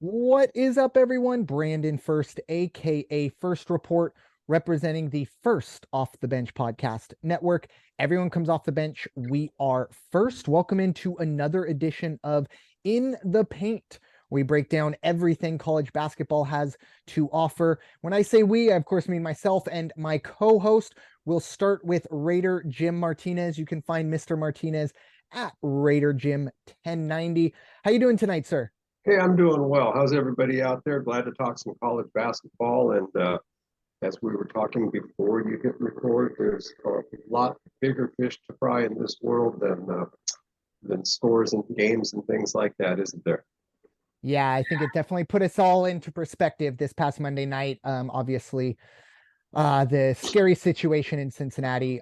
What is up, everyone? Brandon Ferst, aka First Report, representing the First Off the Bench podcast network. Everyone comes off the bench. We are first. Welcome into another edition of In the Paint. We break down everything college basketball has to offer. When I say we, I of course mean myself and my co-host. We'll start with Raider Jim Martinez. You can find Mr. Martinez at Raider Jim 1090. How you doing tonight, sir? Hey, I'm doing well. How's everybody out there? Glad to talk some college basketball. And as we were talking before you hit record, there's a lot bigger fish to fry in this world than scores and games and things like that, isn't there? Yeah, I think it definitely put us all into perspective this past Monday night. Obviously, the scary situation in Cincinnati.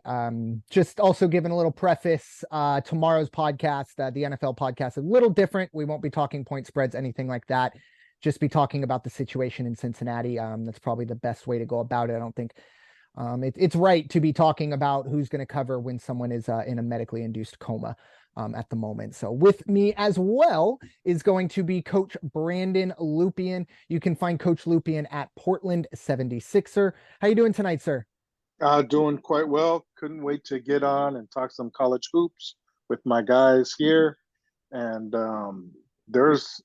Just also giving a little preface, tomorrow's podcast, the NFL podcast, a little different. We won't be talking point spreads, anything like that. Just be talking about the situation in Cincinnati. That's probably the best way to go about it. I don't think it's right to be talking about who's going to cover when someone is in a medically induced coma at the moment. So with me as well is going to be Coach Brandon Lupian. You can find Coach Lupian at Portland 76er. How you doing tonight, sir? Doing quite well. Couldn't wait to get on and talk some college hoops with my guys here. And there's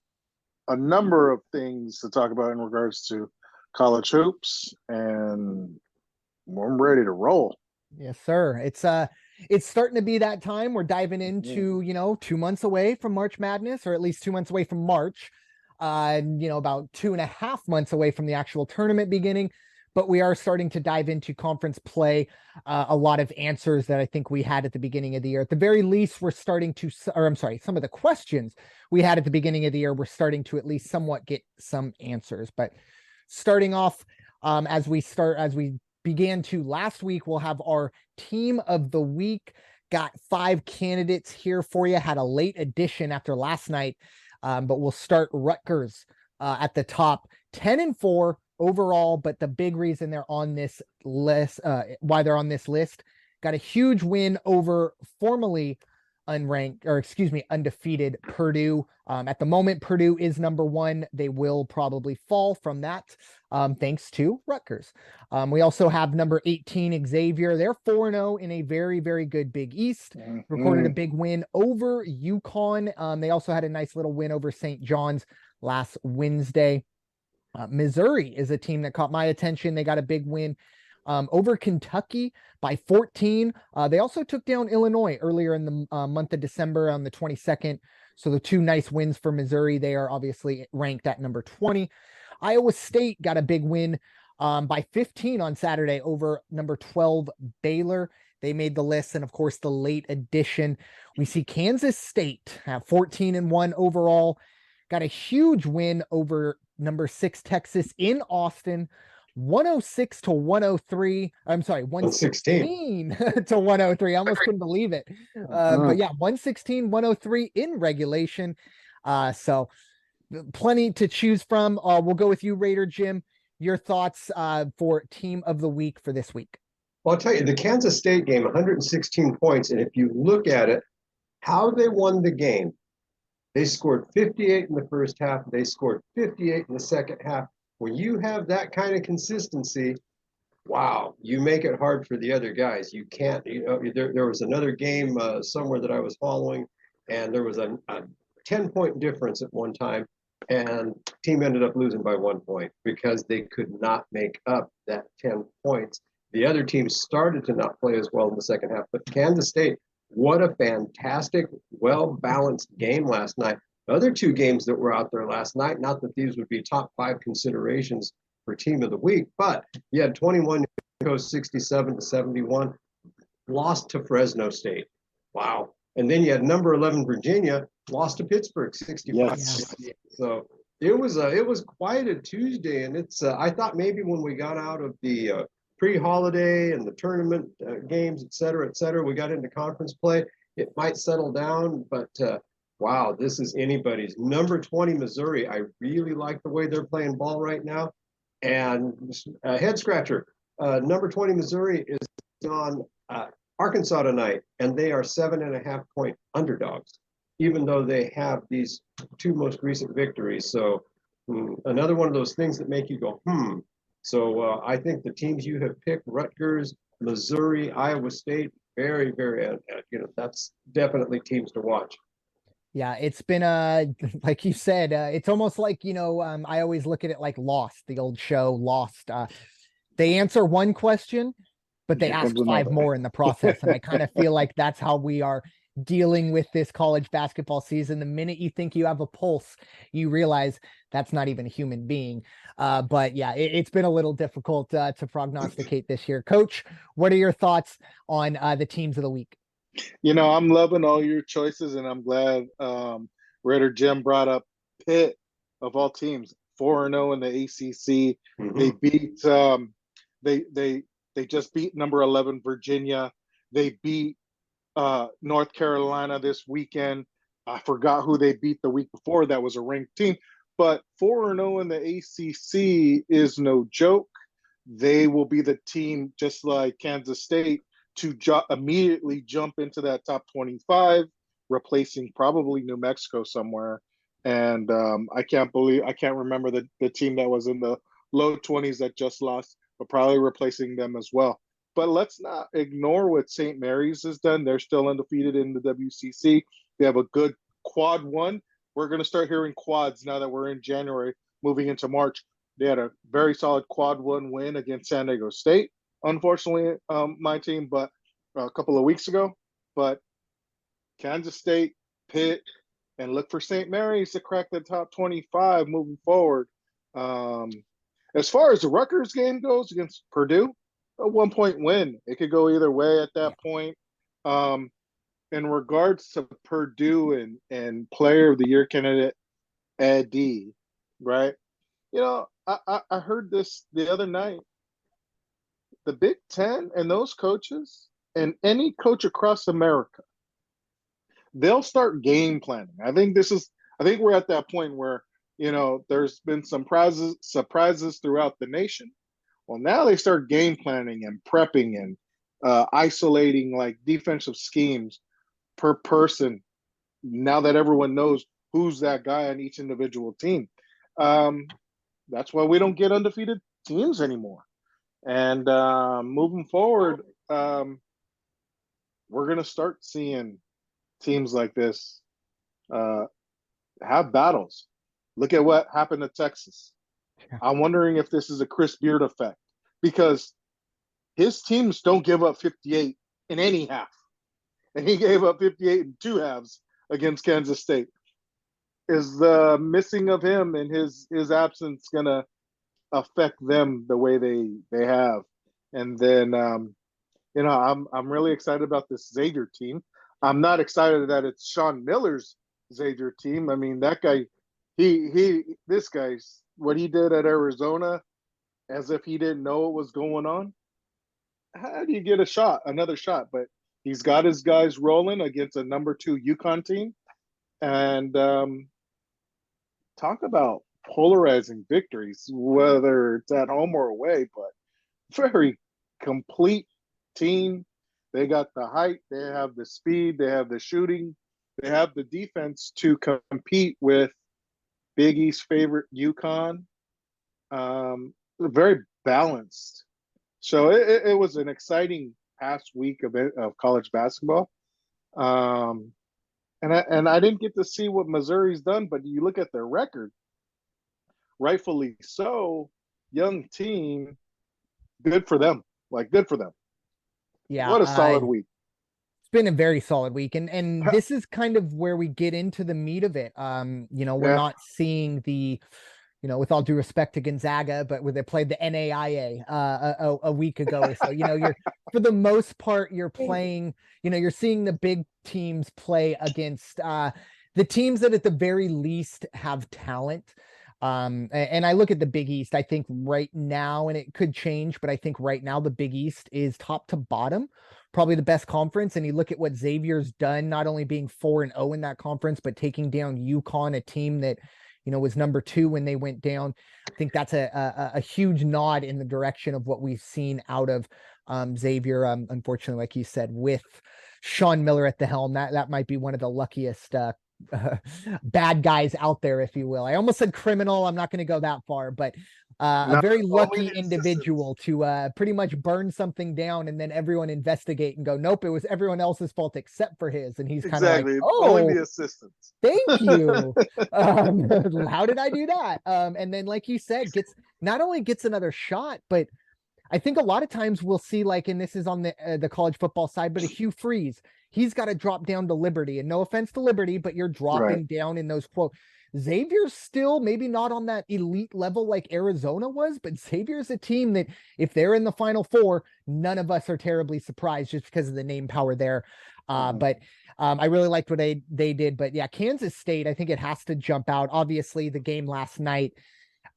a number of things to talk about in regards to college hoops, and I'm ready to roll. Yes, sir. It's starting to be that time. We're diving into, 2 months away from March Madness, or at least 2 months away from March. About 2.5 months away from the actual tournament beginning. But we are starting to dive into conference play. A lot of answers that I think we had at the beginning of the year. At the very least, we're starting to, some of the questions we had at the beginning of the year, we're starting to at least somewhat get some answers. But starting off, as we began to last week, we'll have our team of the week. Got 5 candidates here for you. Had a late addition after last night, but we'll start Rutgers at the top, 10-4 overall. But the big reason they're on this list, why they're on this list, got a huge win over formerly undefeated Purdue. At the moment, Purdue is number 1. They will probably fall from that, thanks to Rutgers. We also have number 18, Xavier. They're 4-0 in a very, very good Big East. Recorded a big win over UConn. They also had a nice little win over St. John's last Wednesday. Missouri is a team that caught my attention. They got a big win over Kentucky by 14. They also took down Illinois earlier in the month of December on the 22nd. So the 2 nice wins for Missouri. They are obviously ranked at number 20. Iowa State got a big win by 15 on Saturday over number 12 Baylor. They made the list. And of course, the late addition, we see Kansas State have 14-1 overall. Got a huge win over number 6 Texas in Austin, 106-103. I'm sorry, 116 to 103. I almost couldn't believe it. But yeah, 116-103 in regulation. So plenty to choose from. We'll go with you, Raider Jim. Your thoughts for team of the week for this week? Well, I'll tell you, the Kansas State game, 116 points. And if you look at it, how they won the game, they scored 58 in the first half. They scored 58 in the second half. When you have that kind of consistency, wow, you make it hard for the other guys. You can't, there was another game somewhere that I was following, and there was a 10-point difference at one time, and team ended up losing by 1 point because they could not make up that 10 points. The other team started to not play as well in the second half, but Kansas State, what a fantastic, well-balanced game last night. The other 2 games that were out there last night, not that these would be top 5 considerations for team of the week, but you had 21 goes 67-71, lost to Fresno State. Wow. And then you had number 11 Virginia lost to Pittsburgh 65. Yes. So it was quite a Tuesday, and it's I thought maybe when we got out of the pre-holiday and the tournament games, et cetera, we got into conference play, it might settle down, but wow, this is anybody's. Number 20, Missouri. I really like the way they're playing ball right now. And head scratcher, number 20, Missouri is on Arkansas tonight, and they are 7.5-point underdogs, even though they have these 2 most recent victories. So Another one of those things that make you go, hmm. So I think the teams you have picked, Rutgers, Missouri, Iowa State, very, very, that's definitely teams to watch. Yeah, it's been like you said, it's almost like, I always look at it like Lost, the old show Lost. They answer one question, but they Here ask comes five another. more in the process. And I kind of feel like that's how we are dealing with this college basketball season. The minute you think you have a pulse, you realize that's not even a human being. But yeah, it's been a little difficult to prognosticate this year. Coach, what are your thoughts on the teams of the week? I'm loving all your choices, and I'm glad Raider Jim brought up Pitt of all teams, 4-0 in the ACC. Mhm. They beat they just beat number 11 Virginia. They beat North Carolina this weekend. I forgot who they beat the week before. That was a ranked team, but 4-0 in the ACC is no joke. They will be the team, just like Kansas State, to immediately jump into that top 25, replacing probably New Mexico somewhere. And I can't remember the team that was in the low 20s that just lost, but probably replacing them as well. But let's not ignore what St. Mary's has done. They're still undefeated in the WCC. They have a good quad one. We're going to start hearing quads now that we're in January, moving into March. They had a very solid quad one win against San Diego State. Unfortunately, my team, but a couple of weeks ago. But Kansas State, Pitt, and look for St. Mary's to crack the top 25 moving forward. As far as the Rutgers game goes against Purdue, a 1-point win. It could go either way at that point. In regards to Purdue and Player of the Year candidate Eddie, right? I heard this the other night. The Big Ten and those coaches and any coach across America, they'll start game planning. I think we're at that point where, there's been some surprises throughout the nation. Well, now they start game planning and prepping and isolating like defensive schemes per person. Now that everyone knows who's that guy on each individual team, that's why we don't get undefeated teams anymore. And moving forward, we're going to start seeing teams like this have battles. Look at what happened to Texas. I'm wondering if this is a Chris Beard effect, because his teams don't give up 58 in any half. And he gave up 58 in 2 halves against Kansas State. Is the missing of him and his absence going to affect them the way they have? And then I'm really excited about this Xavier team. I'm not excited that it's Sean Miller's Xavier team. I mean, that guy, this guy's what he did at Arizona, as if he didn't know what was going on. How do you get another shot? But he's got his guys rolling against a number 2 UConn team, and talk about polarizing victories, whether it's at home or away. But very complete team. They got the height, they have the speed, they have the shooting, they have the defense to compete with Big East favorite UConn. Very balanced. So it was an exciting past week of college basketball. And I didn't get to see what Missouri's done, but you look at their record, rightfully so, young team, good for them. Good for them. Yeah. What a solid week. It's been a very solid week. And this is kind of where we get into the meat of it. We're not seeing the, with all due respect to Gonzaga, but where they played the NAIA a week ago or so, you're, for the most part, you're playing, you're seeing the big teams play against the teams that at the very least have talent. And I look at the Big East, I think right now, and it could change, but I think right now the Big East is top to bottom, probably the best conference. And you look at what Xavier's done, not only being 4-0 in that conference, but taking down UConn, a team that, was number 2 when they went down. I think that's a huge nod in the direction of what we've seen out of Xavier. Unfortunately, like you said, with Sean Miller at the helm, that might be one of the luckiest bad guys out there, if you will. I almost said criminal. I'm not going to go that far, but a very lucky individual to pretty much burn something down and then everyone investigate and go, nope, it was everyone else's fault except for his. And he's kind of like, Only oh, the assistants. thank you. How did I do that? And then, like you said, not only gets another shot, but I think a lot of times we'll see, like, and this is on the college football side, but a Hugh Freeze, he's got to drop down to Liberty, and no offense to Liberty, but you're dropping down in those quote. Xavier's still maybe not on that elite level like Arizona was, but Xavier's a team that if they're in the Final Four, none of us are terribly surprised just because of the name power there. But I really liked what they did. But yeah, Kansas State, I think it has to jump out. Obviously, the game last night,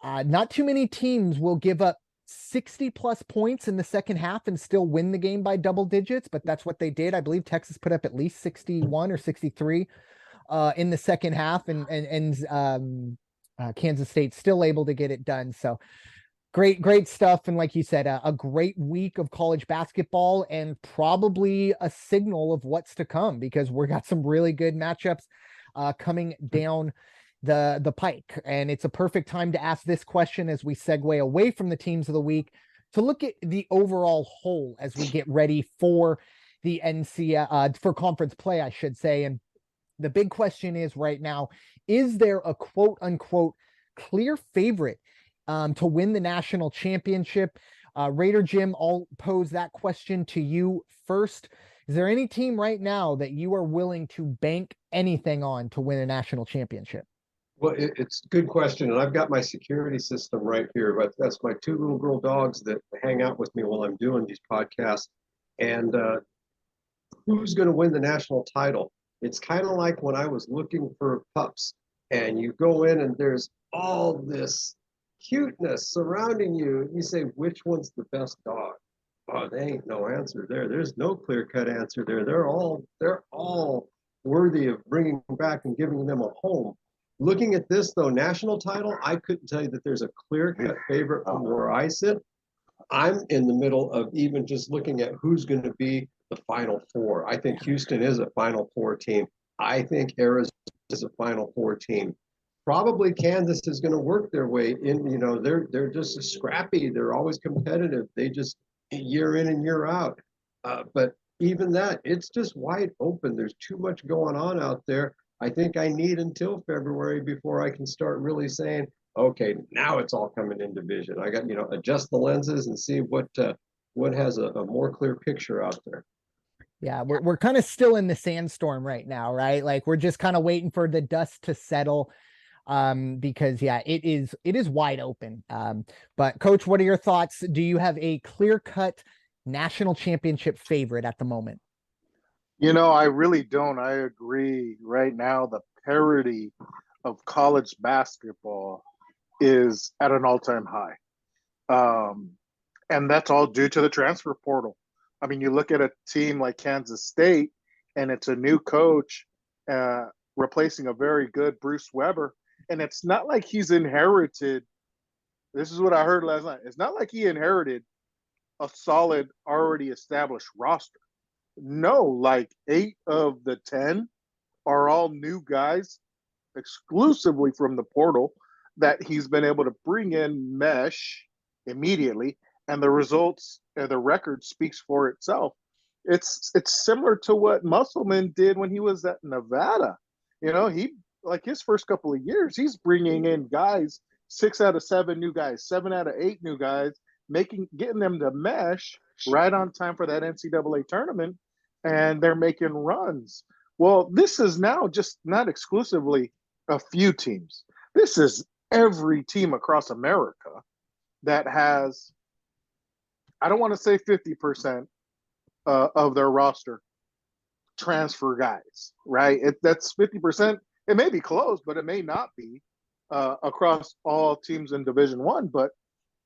not too many teams will give up 60 plus points in the second half and still win the game by double digits, but that's what they did. I believe Texas put up at least 61 or 63 in the second half, and Kansas State still able to get it done. So great stuff. And like you said, a great week of college basketball and probably a signal of what's to come, because we got some really good matchups coming down the pike. And it's a perfect time to ask this question as we segue away from the teams of the week to look at the overall whole as we get ready for the NCAA for conference play, I should say. And the big question is right now, is there a quote unquote clear favorite to win the national championship? Raider Jim, I'll pose that question to you first. Is there any team right now that you are willing to bank anything on to win a national championship? Well, it's a good question, and I've got my security system right here, but that's my two little girl dogs that hang out with me while I'm doing these podcasts. And who's going to win the national title? It's kind of like when I was looking for pups, and you go in and there's all this cuteness surrounding you, and you say, which one's the best dog? Oh, there ain't no answer there. There's no clear-cut answer there. They're all worthy of bringing back and giving them a home. Looking at this, though, national title, I couldn't tell you that there's a clear-cut favorite from where I sit. I'm in the middle of even just looking at who's going to be the Final Four. I think Houston is a Final Four team. I think Arizona is a Final Four team. Probably Kansas is going to work their way in. You know, they're just scrappy. They're always competitive. They just year in and year out. But even that, it's just wide open. There's too much going on out there. I think I need until February before I can start really saying, okay, now it's all coming in division. I got, adjust the lenses and see what has a more clear picture out there. Yeah, we're kind of still in the sandstorm right now, right? Like we're just kind of waiting for the dust to settle. Because yeah, it is wide open. But Coach, what are your thoughts? Do you have a clear-cut national championship favorite at the moment? I really don't. I agree. Right now, the parity of college basketball is at an all-time high. And that's all due to the transfer portal. I mean, you look at a team like Kansas State, and it's a new coach replacing a very good Bruce Weber. And it's not like he's inherited. This is what I heard last night. It's not like he inherited a solid, already established roster. No, like 8 of the 10 are all new guys exclusively from the portal that he's been able to bring in mesh immediately. And the results, the record speaks for itself. It's similar to what Musselman did when he was at Nevada. He, like his first couple of years, he's bringing in guys, 6 out of 7 new guys, 7 out of 8 new guys, getting them to mesh right on time for that NCAA tournament, and they're making runs. Well, this is now just not exclusively a few teams. This is every team across America that has, I don't want to say 50% of their roster transfer guys, right? That's 50%. It may be close, but it may not be across all teams in Division I. But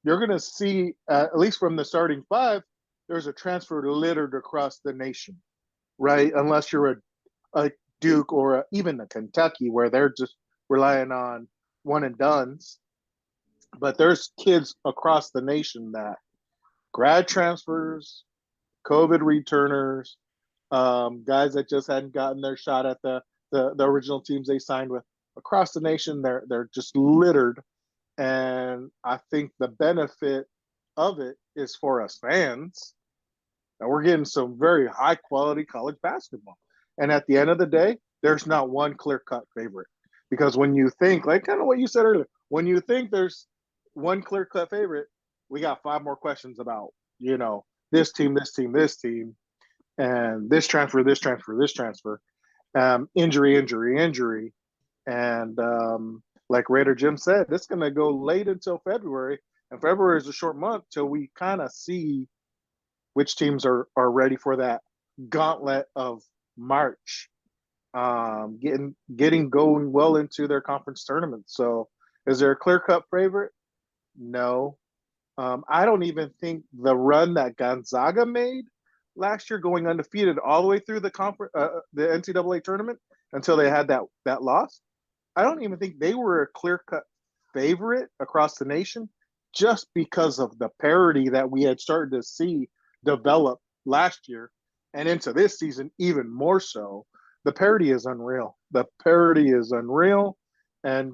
you're going to see, at least from the starting 5, there's a transfer littered across the nation, right? Unless you're a Duke or even a Kentucky, where they're just relying on one and dones. But there's kids across the nation that grad transfers, COVID returners, guys that just hadn't gotten their shot at the the original teams they signed with across the nation. They're just littered, and I think the benefit of it is for us fans, and we're getting some very high quality college basketball. And at the end of the day, there's not one clear cut favorite, because when you think, like kind of what you said earlier, when you think there's one clear cut favorite, we got 5 more questions about, this team, this team, this team, and this transfer, this transfer, this transfer, injury, injury, injury. And like Raider Jim said, it's going to go late until February. And February is a short month till we kind of see which teams are ready for that gauntlet of March, getting going well into their conference tournament. So is there a clear-cut favorite? No. I don't even think the run that Gonzaga made last year, going undefeated all the way through the NCAA tournament until they had that loss, I don't even think they were a clear-cut favorite across the nation, just because of the parity that we had started to see develop last year and into this season even more so. The parity is unreal. And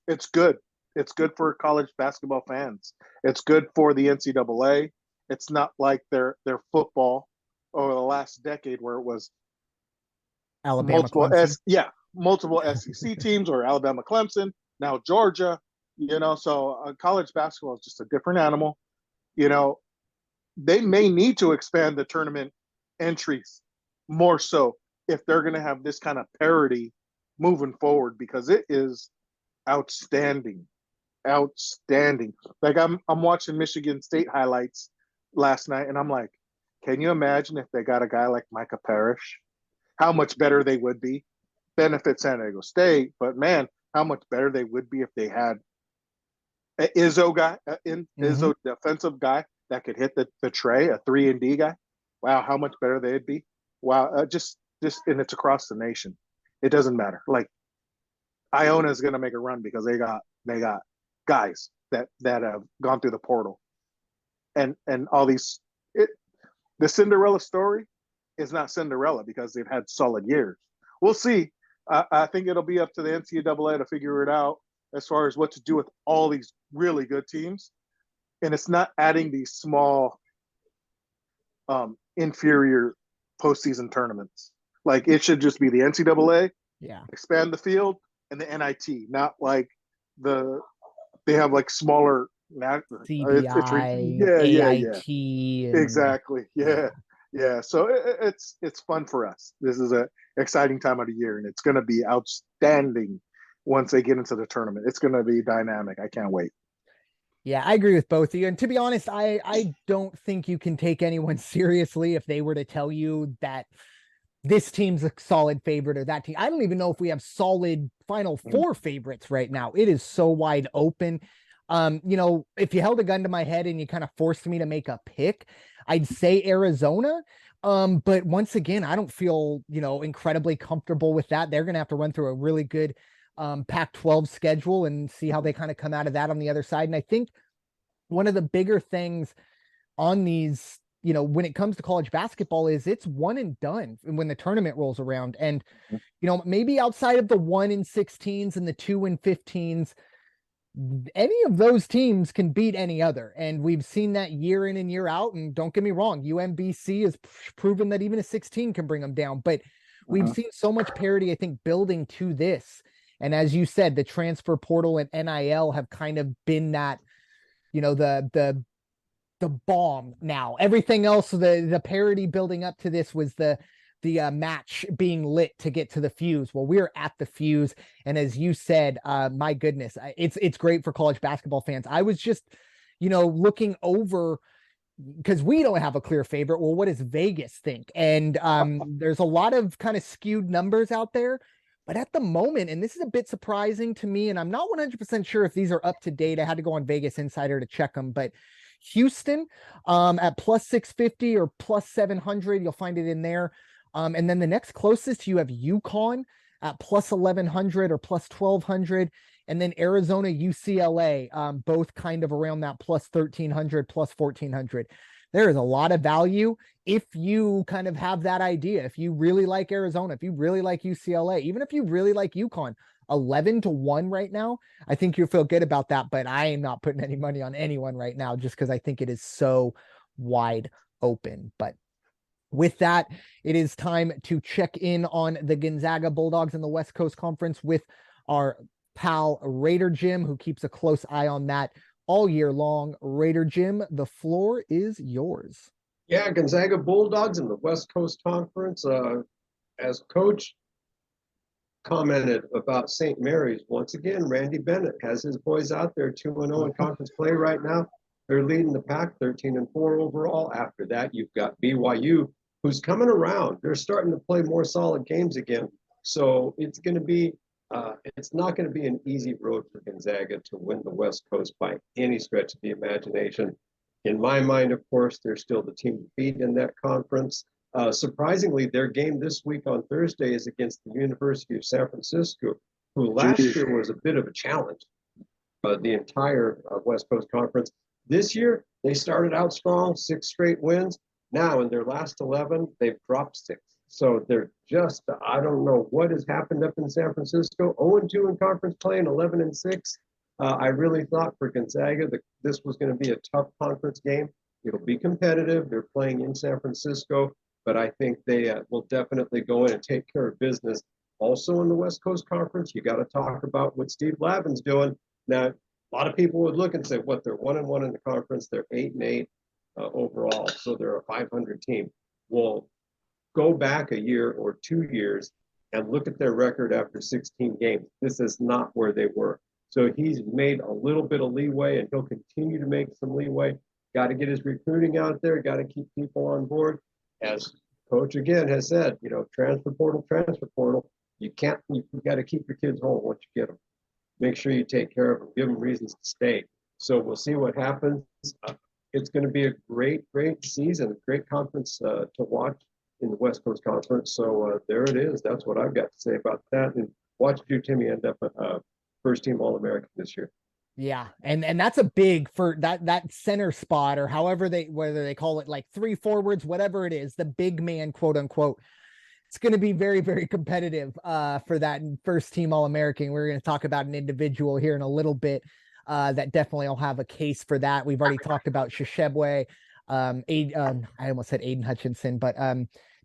it's good. It's good for college basketball fans. It's good for the NCAA. It's not like their football over the last decade where it was Alabama, multiple Clemson. multiple SEC teams, or Alabama, Clemson, now Georgia. So college basketball is just a different animal. They may need to expand the tournament entries more so if they're going to have this kind of parity moving forward, because it is outstanding. Like I'm watching Michigan State highlights last night, and I'm like, can you imagine if they got a guy like Micah Parrish? How much better they would be. Benefit San Diego State, but man, how much better they would be if they had an Izzo guy, Izzo defensive guy that could hit the tray, a 3-and-D guy. Wow, how much better they'd be. Wow, just and it's across the nation. It doesn't matter. Like Iona is going to make a run because they got guys that have gone through the portal, and all these. The Cinderella story is not Cinderella because they've had solid years. We'll see. I think it'll be up to the NCAA to figure it out as far as what to do with all these really good teams. And it's not adding these small, inferior postseason tournaments. Like it should just be the NCAA, expand the field, and the NIT. Not like they have like smaller CBI, AIT. Exactly. Yeah. So it's fun for us. This is a exciting time of the year, and it's going to be outstanding once they get into the tournament. It's going to be dynamic. I can't wait. Yeah, I agree with both of you. And to be honest, I don't think you can take anyone seriously if they were to tell you that this team's a solid favorite or that team. I don't even know if we have solid Final Four favorites right now. It is so wide open. If you held a gun to my head and you kind of forced me to make a pick, I'd say Arizona. But once again, I don't feel, incredibly comfortable with that. They're going to have to run through a really good Pac-12 schedule and see how they kind of come out of that on the other side. And I think one of the bigger things on these, when it comes to college basketball is it's one and done when the tournament rolls around. And, maybe outside of the 1-16s and the 2-15s, any of those teams can beat any other. And we've seen that year in and year out. And don't get me wrong, UMBC has proven that even a 16 can bring them down. But we've seen so much parity, I think, building to this. And as you said, the transfer portal and NIL have kind of been that, the bomb now. Everything else, the parity building up to this was the match being lit to get to the fuse. Well, we're at the fuse. And as you said, my goodness, it's great for college basketball fans. I was just, looking over because we don't have a clear favorite. Well, what does Vegas think? And there's a lot of kind of skewed numbers out there, but at the moment, and this is a bit surprising to me, and I'm not 100% sure if these are up to date. I had to go on Vegas Insider to check them, but Houston at plus 650 or plus 700, you'll find it in there. And then the next closest, you have UConn at plus 1100 or plus 1200. And then Arizona, UCLA, both kind of around that plus 1300, plus 1400. there is a lot of value if you kind of have that idea. If you really like Arizona, if you really like UCLA, even if you really like UConn, 11-1 right now, I think you'll feel good about that. But I am not putting any money on anyone right now just because I think it is so wide open. But with that, it is time to check in on the Gonzaga Bulldogs in the West Coast Conference with our pal Raider Jim, who keeps a close eye on that all year long. Raider Jim, the floor is yours. Yeah, Gonzaga Bulldogs in the West Coast Conference. As coach commented about St. Mary's, once again, Randy Bennett has his boys out there 2-0 in conference play right now. They're leading the pack 13-4 overall. After that, you've got BYU, who's coming around. They're starting to play more solid games again. So it's going to be, it's not going to be an easy road for Gonzaga to win the West Coast by any stretch of the imagination. In my mind, of course, they're still the team to beat in that conference. Surprisingly, their game this week on Thursday is against the University of San Francisco, who last year was a bit of a challenge, the entire West Coast Conference. This year, they started out strong, 6 straight wins. Now, in their last 11, they've dropped 6. So they're just, I don't know what has happened up in San Francisco. 0-2 in conference play and 11-6. I really thought for Gonzaga that this was going to be a tough conference game. It'll be competitive. They're playing in San Francisco, but I think they will definitely go in and take care of business. Also in the West Coast Conference, you got to talk about what Steve Lavin's doing. Now, a lot of people would look and say, what, they're 1-1 in the conference. They're 8-8 overall, so they're a 500 team. Well, go back a year or 2 years and look at their record after 16 games. This is not where they were. So he's made a little bit of leeway, and he'll continue to make some leeway. Got to get his recruiting out there. Got to keep people on board. As Coach again has said, you know, transfer portal. You got to keep your kids home once you get them. Make sure you take care of them. Give them reasons to stay. So we'll see what happens. It's going to be a great season, a great conference to watch in the West Coast Conference. So there it is. That's what I've got to say about that. And watch you, Timmy, end up first team All-American this year. Yeah, and that's a big for that center spot, or however whether they call it like 3 forwards, whatever it is, the big man, quote unquote. It's going to be very, very competitive for that first team All-American. We're going to talk about an individual here in a little bit that definitely will have a case for that. We've already talked about Sheshebwe, I almost said Aiden Hutchinson, but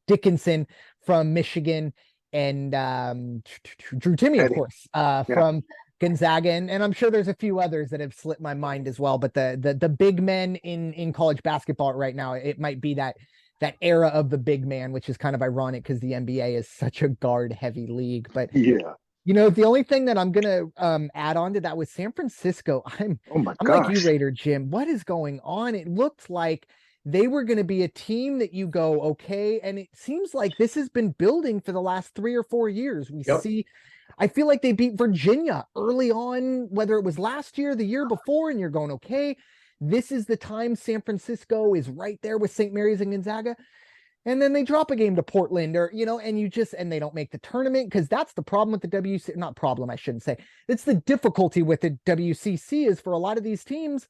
Dickinson from Michigan, and Drew Timme, of course, from Gonzaga, and I'm sure there's a few others that have slipped my mind as well. But the big men in college basketball right now, it might be that era of the big man, which is kind of ironic because the NBA is such a guard heavy league. But yeah, you know, the only thing that I'm gonna add on to that was San Francisco. I'm like you, Raider Jim. What is going on? It looked like they were going to be a team that you go, okay, and it seems like this has been building for the last 3 or 4 years. We see, I feel like they beat Virginia early on, whether it was last year, the year before, and you're going, okay, this is the time San Francisco is right there with St. Mary's and Gonzaga. And then they drop a game to Portland, or, you know, and they don't make the tournament, because that's the problem with the WC, not problem, I shouldn't say. It's the difficulty with the WCC is for a lot of these teams,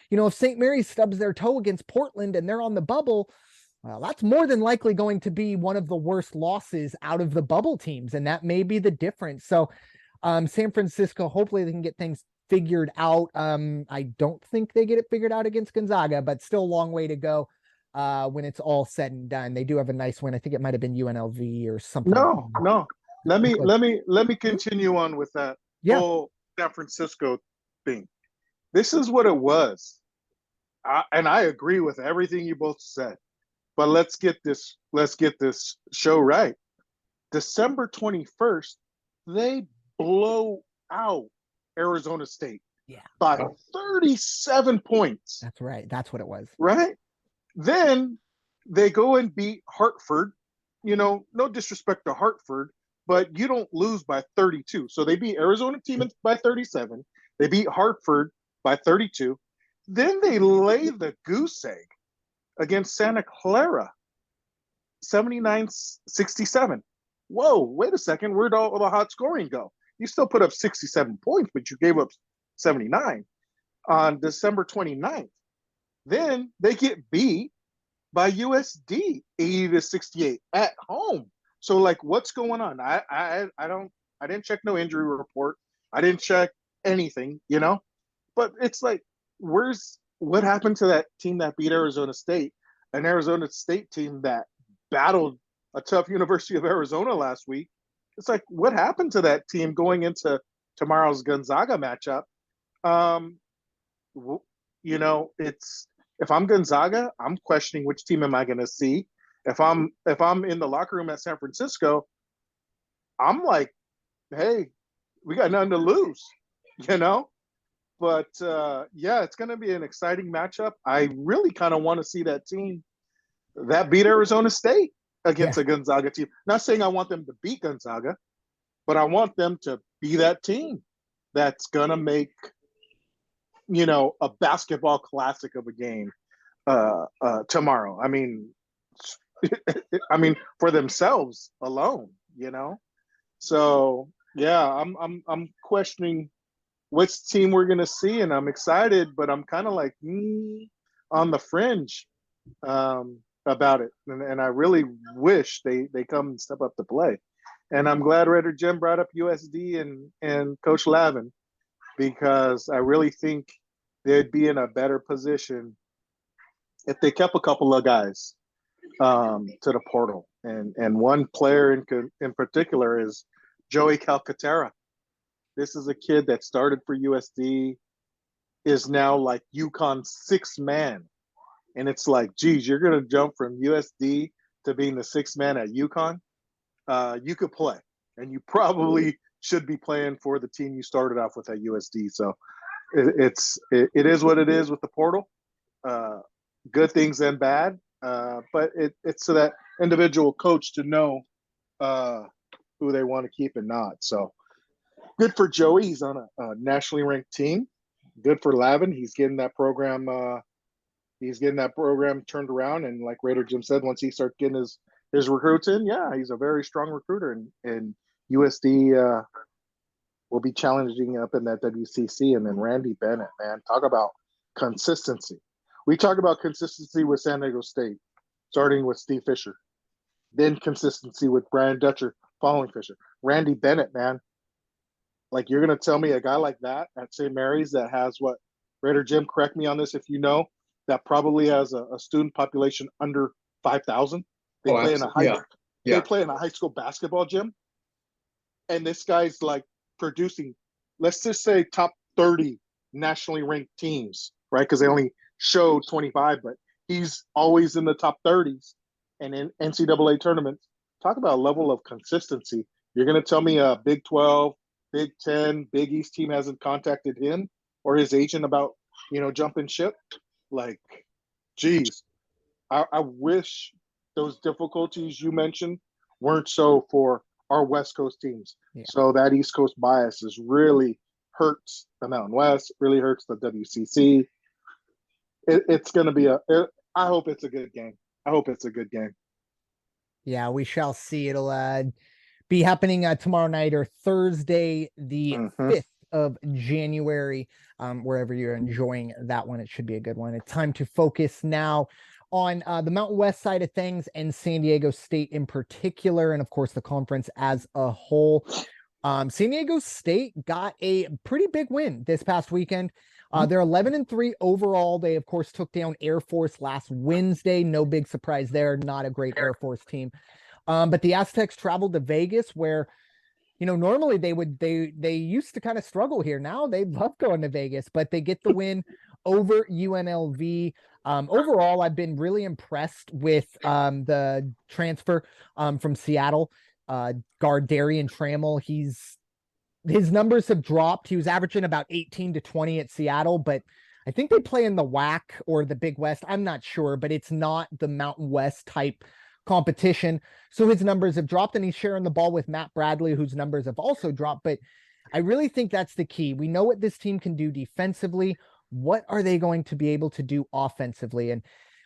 you know, if St. Mary's stubs their toe against Portland and they're on the bubble, well, that's more than likely going to be one of the worst losses out of the bubble teams. And that may be the difference. So San Francisco, hopefully they can get things figured out. I don't think they get it figured out against Gonzaga, but still a long way to go when it's all said and done. They do have a nice win. I think it might have been UNLV or something. No. Let me continue on with that whole San Francisco thing. This is what it was. And I agree with everything you both said. But let's get this show right. December 21st, they blow out Arizona State by 37 points. That's right. That's what it was. Right? Then they go and beat Hartford. You know, no disrespect to Hartford, but you don't lose by 32. So they beat Arizona team by 37. They beat Hartford by 32. Then they lay the goose egg against Santa Clara, 79-67. Whoa, wait a second. Where'd all the hot scoring go? You still put up 67 points, but you gave up 79 on December 29th. Then they get beat by USD, 80-68 at home. So like, what's going on? I didn't check no injury report. I didn't check anything, But it's like, what happened to that team that beat Arizona State, an Arizona State team that battled a tough University of Arizona last week? It's like, what happened to that team going into tomorrow's Gonzaga matchup? Um, it's, if I'm Gonzaga, I'm questioning which team am I going to see. If I'm in the locker room at San Francisco, I'm like, hey, we got nothing to lose, But yeah, it's going to be an exciting matchup. I really kind of want to see that team that beat Arizona State against a Gonzaga team. Not saying I want them to beat Gonzaga, but I want them to be that team that's going to make, a basketball classic of a game tomorrow. I mean, for themselves alone, So yeah, I'm questioning which team we're gonna see, and I'm excited, but I'm kind of like on the fringe about it, and I really wish they come and step up to play. And I'm glad Raider Jim brought up USD and Coach Lavin, because I really think they'd be in a better position if they kept a couple of guys to the portal. And one player in particular is Joey Calcaterra. This is a kid that started for USD, is now like UConn's sixth man. And it's like, geez, you're going to jump from USD to being the sixth man at UConn. You could play, and you probably should be playing for the team you started off with at USD. So it is what it is with the portal. Good things and bad. But it's to that individual coach to know who they want to keep and not. So good for Joey. He's on a nationally ranked team. Good for Lavin. He's getting that program. He's getting that program turned around. And like Raider Jim said, once he starts getting his recruits in, yeah, he's a very strong recruiter. And USD will be challenging up in that WCC. And then Randy Bennett, man, talk about consistency. We talk about consistency with San Diego State, starting with Steve Fisher, then consistency with Brian Dutcher following Fisher. Randy Bennett, man, like, you're going to tell me a guy like that at St. Mary's that has what, Raider Jim, correct me on this if you know, that probably has a student population under 5,000. They play in a they play in a high school basketball gym, and this guy's like producing, let's just say, top 30 nationally ranked teams, right? Because they only show 25, but he's always in the top 30s and in NCAA tournaments. Talk about a level of consistency. You're going to tell me a Big 12, Big 10, Big East team hasn't contacted him or his agent about, jumping ship? Like, geez, I wish those difficulties you mentioned weren't so for our West Coast teams. Yeah. So that East Coast bias really hurts the Mountain West, really hurts the WCC. It's going to be I hope it's a good game. I hope it's a good game. Yeah, we shall see. It'll be happening tomorrow night, or Thursday, the 5th of January. Wherever you're enjoying that one, it should be a good one. It's time to focus now on the Mountain West side of things, and San Diego State in particular, and of course the conference as a whole. San Diego State got a pretty big win this past weekend. They're 11-3 overall. They, of course, took down Air Force last Wednesday. No big surprise there. Not a great Air Force team. But the Aztecs traveled to Vegas, where, normally they used to kind of struggle here. Now they love going to Vegas, but they get the win over UNLV. Overall, I've been really impressed with the transfer from Seattle, guard Darian Trammell. His numbers have dropped. He was averaging about 18 to 20 at Seattle, but I think they play in the WAC or the Big West. I'm not sure, but it's not the Mountain West type competition. So his numbers have dropped, and he's sharing the ball with Matt Bradley, whose numbers have also dropped. But I really think that's the key. We know what this team can do defensively. What are they going to be able to do offensively? And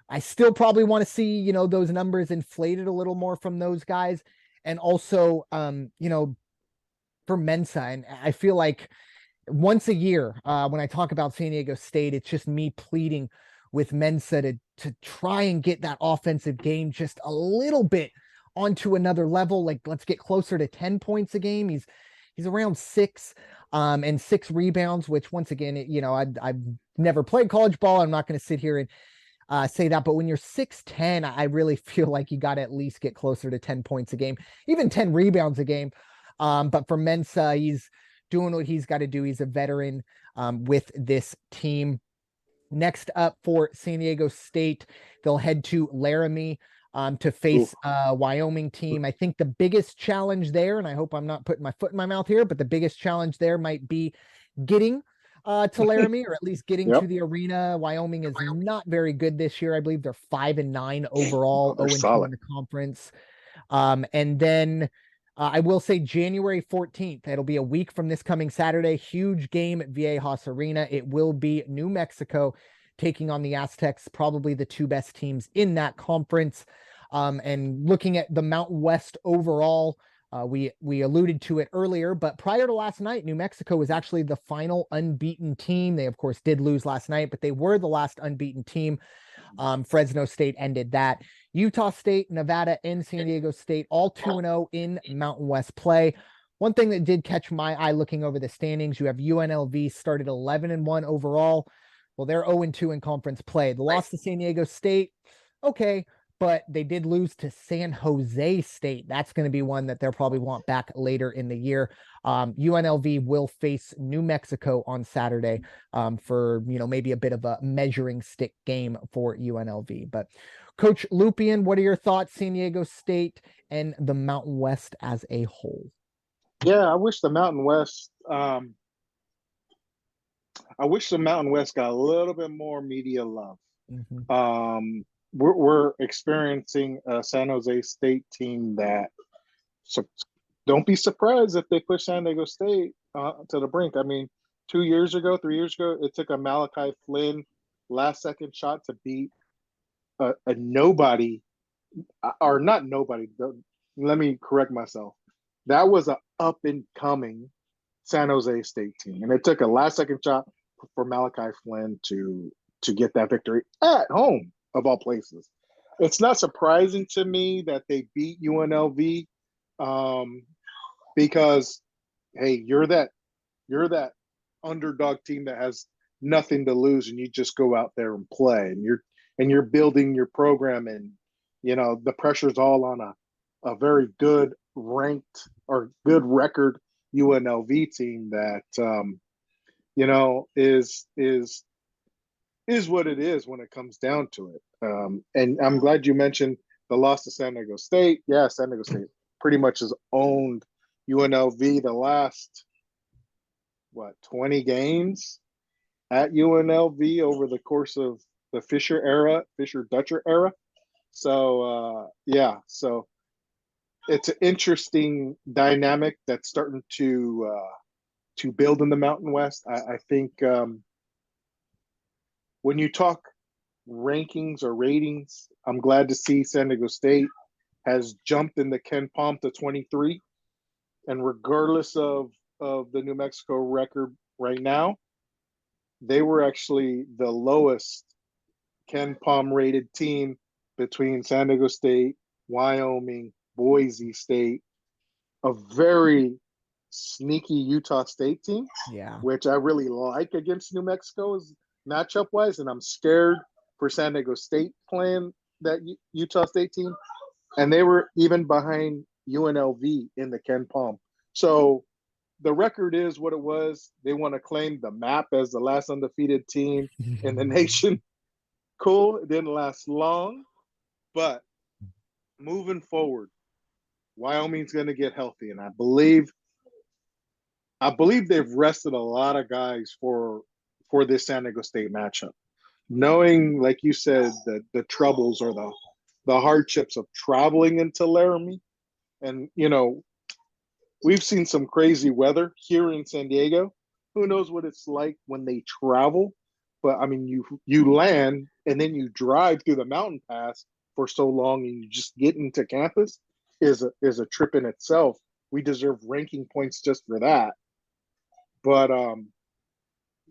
I still probably want to see, those numbers inflated a little more from those guys. And also, for Mensa. And I feel like once a year, when I talk about San Diego State, it's just me pleading with Mensa to try and get that offensive game just a little bit onto another level. Like, let's get closer to 10 points a game. He's around 6 and 6 rebounds, which once again, I've never played college ball. I'm not going to sit here and say that, but when you're 6'10", I really feel like you got to at least get closer to 10 points a game, even 10 rebounds a game. But for Mensah, he's doing what he's got to do. He's a veteran with this team. Next up for San Diego State, they'll head to Laramie to face a Wyoming team. I think the biggest challenge there, and I hope I'm not putting my foot in my mouth here, but the biggest challenge there might be getting to Laramie, or at least getting to the arena. Wyoming is not very good this year. I believe they're 5-9 overall, 0-2 in the conference. And then I will say January 14th, it'll be a week from this coming Saturday, huge game at Viejas Arena. It will be New Mexico taking on the Aztecs, probably the 2 best teams in that conference. And looking at the Mountain West overall, we alluded to it earlier, but prior to last night, New Mexico was actually the final unbeaten team. They, of course, did lose last night, but they were the last unbeaten team. Fresno State ended that. Utah State, Nevada, and San Diego State, all 2-0 in Mountain West play. One thing that did catch my eye looking over the standings, you have UNLV started 11-1 overall. Well, they're 0-2 in conference play. The loss to San Diego State, okay, but they did lose to San Jose State. That's going to be one that they'll probably want back later in the year. UNLV will face New Mexico on Saturday for, maybe a bit of a measuring stick game for UNLV. But Coach Lupian, what are your thoughts, San Diego State and the Mountain West as a whole? Yeah, I wish the Mountain West got a little bit more media love. Mm-hmm. We're experiencing a San Jose State team that, so don't be surprised if they push San Diego State to the brink. I mean, 3 years ago, it took a Malachi Flynn last-second shot to beat a nobody, or not nobody. Let me correct myself. That was an up-and-coming San Jose State team, and it took a last-second shot for Malachi Flynn to get that victory at home, of all places. It's not surprising to me that they beat UNLV because, hey, you're that underdog team that has nothing to lose, and you just go out there and play, and you're building your program, and the pressure's all on a very good ranked or good record UNLV team that is what it is when it comes down to it. And I'm glad you mentioned the loss to San Diego State. Yeah, San Diego State pretty much has owned UNLV the last, 20 games at UNLV over the course of the Fisher-Dutcher era. So, so it's an interesting dynamic that's starting to build in the Mountain West. I think when you talk rankings or ratings, I'm glad to see San Diego State has jumped in the Ken Palm to 23. And regardless of the New Mexico record right now, they were actually the lowest Ken Palm rated team between San Diego State, Wyoming, Boise State, a very sneaky Utah State team, which I really like against New Mexico's matchup wise, and I'm scared for San Diego State playing that Utah State team, and they were even behind UNLV in the Ken Palm. So the record is what it was. They want to claim the map as the last undefeated team in the nation. Cool. It didn't last long, but moving forward, Wyoming's going to get healthy, and I believe they've rested a lot of guys for this San Diego State matchup, knowing, like you said, the troubles or the hardships of traveling into Laramie. And we've seen some crazy weather here in San Diego. Who knows what it's like when they travel? But I mean, you land and then you drive through the mountain pass for so long, and you just get into campus is a trip in itself. We deserve ranking points just for that. But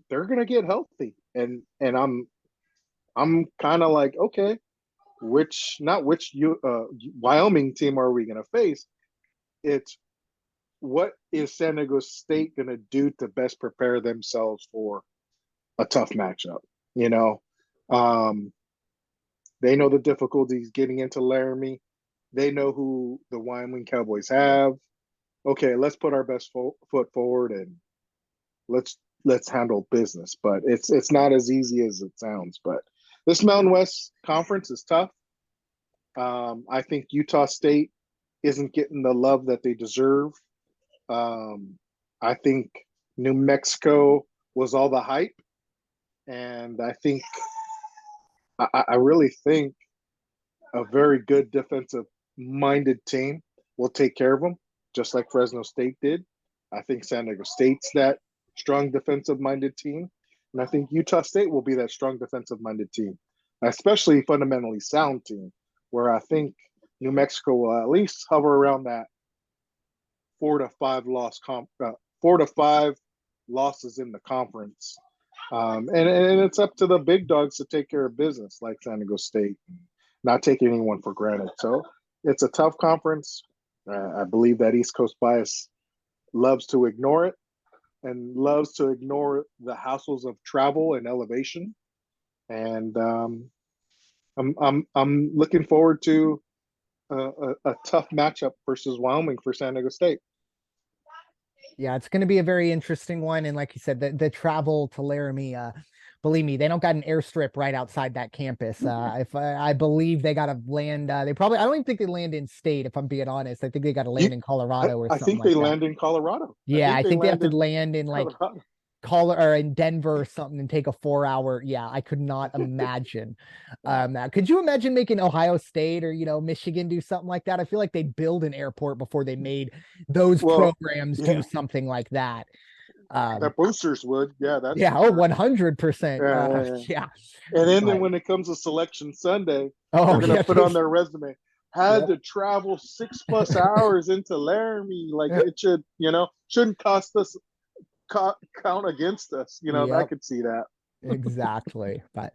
they're gonna get healthy, and I'm I'm kind of like, okay, not which Wyoming team are we going to face? It's what is San Diego State going to do to best prepare themselves for a tough matchup? You know, um, they know the difficulties getting into Laramie. They know who the Wyoming Cowboys have. Okay, let's put our best foot forward and let's handle business. But it's not as easy as it sounds. But this Mountain West Conference is tough. I think Utah State isn't getting the love that they deserve. I think New Mexico was all the hype, and I really think a very good defensive-minded team will take care of them, just like Fresno State did. I think San Diego State's that strong defensive-minded team, and I think Utah State will be that strong defensive-minded team, especially fundamentally sound team, where I think New Mexico will at least hover around that 4 to 5 losses in the conference. And it's up to the big dogs to take care of business, like San Diego State, not taking anyone for granted. So it's a tough conference. I believe that East Coast bias loves to ignore it and loves to ignore the hassles of travel and elevation. And I'm looking forward to a tough matchup versus Wyoming for San Diego State. Yeah, it's going to be a very interesting one. And like you said, the travel to Laramie, believe me, they don't got an airstrip right outside that campus. If I believe they got to land, I don't even think they land in state, if I'm being honest. I think they got to land in Colorado or something. I think they land in Colorado. Yeah, I think they have to land in like or in Denver or something and take a 4-hour. Yeah, I could not imagine that. Could you imagine making Ohio State or Michigan do something like that? I feel like they'd build an airport before they made those programs do something like that. That boosters would, that's 100%. Yeah. And then when it comes to Selection Sunday, they're gonna put on their resume, had to travel 6+ hours into Laramie. Like it should, shouldn't cost us count against us. I could see that. Exactly. But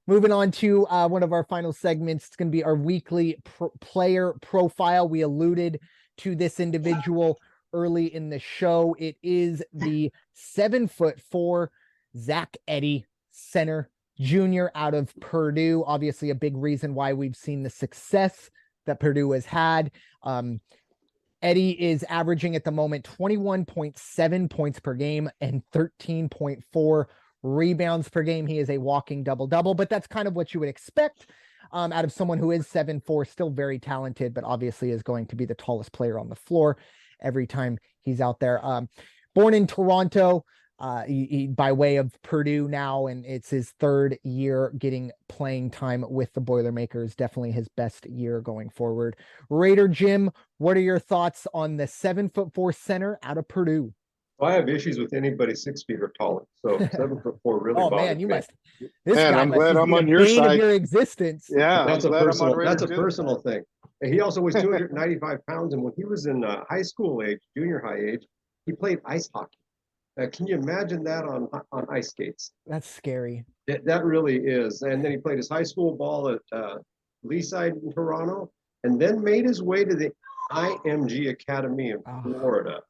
moving on to one of our final segments, it's going to be our weekly player profile. We alluded to this individual early in the show. It is the 7'4" Zach Edey, center, junior out of Purdue. Obviously a big reason why we've seen the success that Purdue has had. Edey is averaging at the moment 21.7 points per game and 13.4 rebounds per game. He is a walking double-double, but that's kind of what you would expect out of someone who is 7'4", still very talented, but obviously is going to be the tallest player on the floor every time he's out there. Born in Toronto, he by way of Purdue now, and it's his third year getting playing time with the Boilermakers. Definitely his best year going forward. Raider Jim, what are your thoughts on the 7'4" center out of Purdue? Well, I have issues with anybody 6 feet or taller. So 7'4" really. Oh man, you me. must. This guy I'm glad I'm on your side. Of your existence. Yeah, that's a personal thing. And he also weighs 295 pounds, and when he was in high school age, junior high age, he played ice hockey. Can you imagine that on ice skates? That's scary. That really is. And then he played his high school ball at Leaside in Toronto, and then made his way to the IMG Academy in Florida,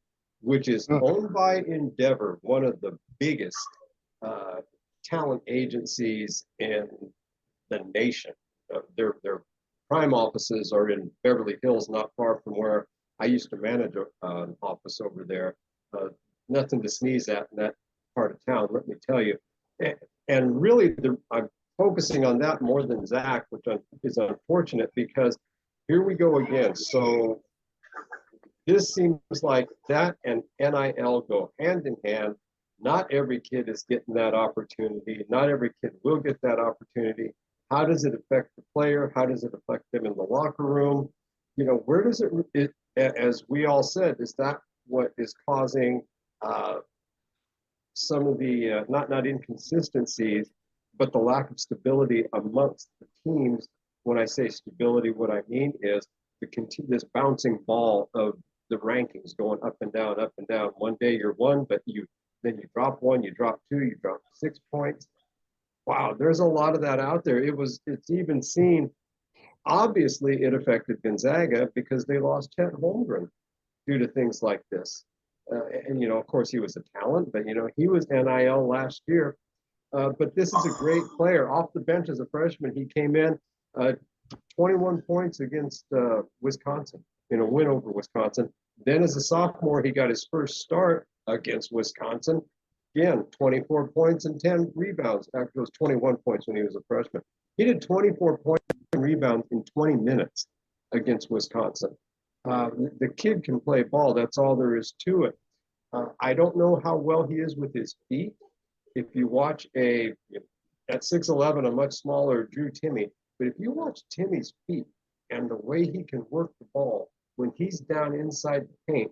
which is owned by Endeavor, one of the biggest talent agencies in the nation. Their prime offices are in Beverly Hills, not far from where I used to manage an office over there. Nothing to sneeze at in that part of town, let me tell you. And really, I'm focusing on that more than Zach, which is unfortunate because here we go again. So this seems like that and NIL go hand in hand. Not every kid is getting that opportunity. Not every kid will get that opportunity. How does it affect the player? How does it affect them in the locker room? Where does it as we all said, is that what is causing some of the not inconsistencies, but the lack of stability amongst the teams? When I say stability, what I mean is this bouncing ball of the rankings going up and down, up and down. One day you're one, but then you drop one, you drop two, you drop 6 points. Wow, there's a lot of that out there. It's even seen, obviously it affected Gonzaga because they lost Chet Holmgren due to things like this. And, of course, he was a talent, but, he was NIL last year. But this is a great player. Off the bench as a freshman, he came in 21 points against Wisconsin in a win over Wisconsin. Then as a sophomore, he got his first start against Wisconsin. Again, 24 points and 10 rebounds after those 21 points when he was a freshman. He did 24 points and rebounds in 20 minutes against Wisconsin. The kid can play ball. That's all there is to it. I don't know how well he is with his feet. If you watch at 6'11", a much smaller Drew Timme, but if you watch Timmy's feet and the way he can work the ball when he's down inside the paint,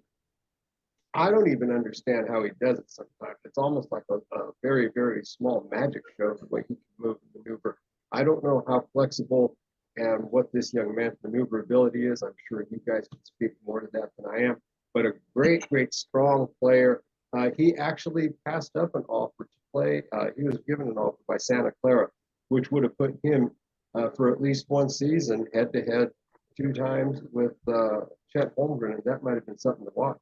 I don't even understand how he does it sometimes. It's almost like a very, very small magic show the way he can move and maneuver. I don't know how flexible and what this young man's maneuverability is. I'm sure you guys can speak more to that than I am, but a great, great, strong player. He actually passed up an offer to play. He was given an offer by Santa Clara, which would have put him for at least one season head-to-head 2 times with Chet Holmgren, and that might have been something to watch.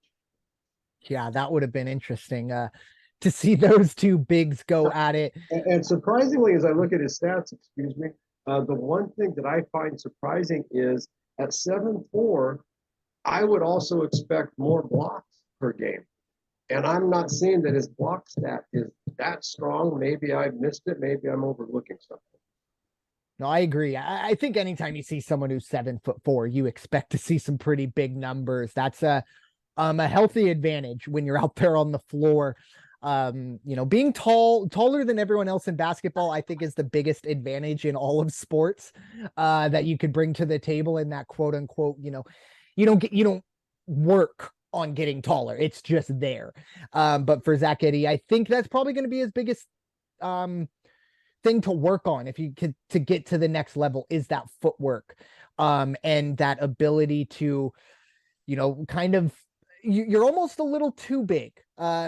Yeah, that would have been interesting to see those two bigs go at it. And surprisingly, as I look at his stats, excuse me, the one thing that I find surprising is at 7'4", I would also expect more blocks per game. And I'm not seeing that his block stat is that strong. Maybe I've missed it. Maybe I'm overlooking something. No, I agree. I think anytime you see someone who's 7'4", you expect to see some pretty big numbers. That's a healthy advantage when you're out there on the floor. Being taller than everyone else in basketball, I think is the biggest advantage in all of sports that you could bring to the table in that quote unquote, you don't work on getting taller. It's just there. But for Zach Edey, I think that's probably going to be his biggest thing to work on if you could to get to the next level is that footwork and that ability to, kind of you're almost a little too big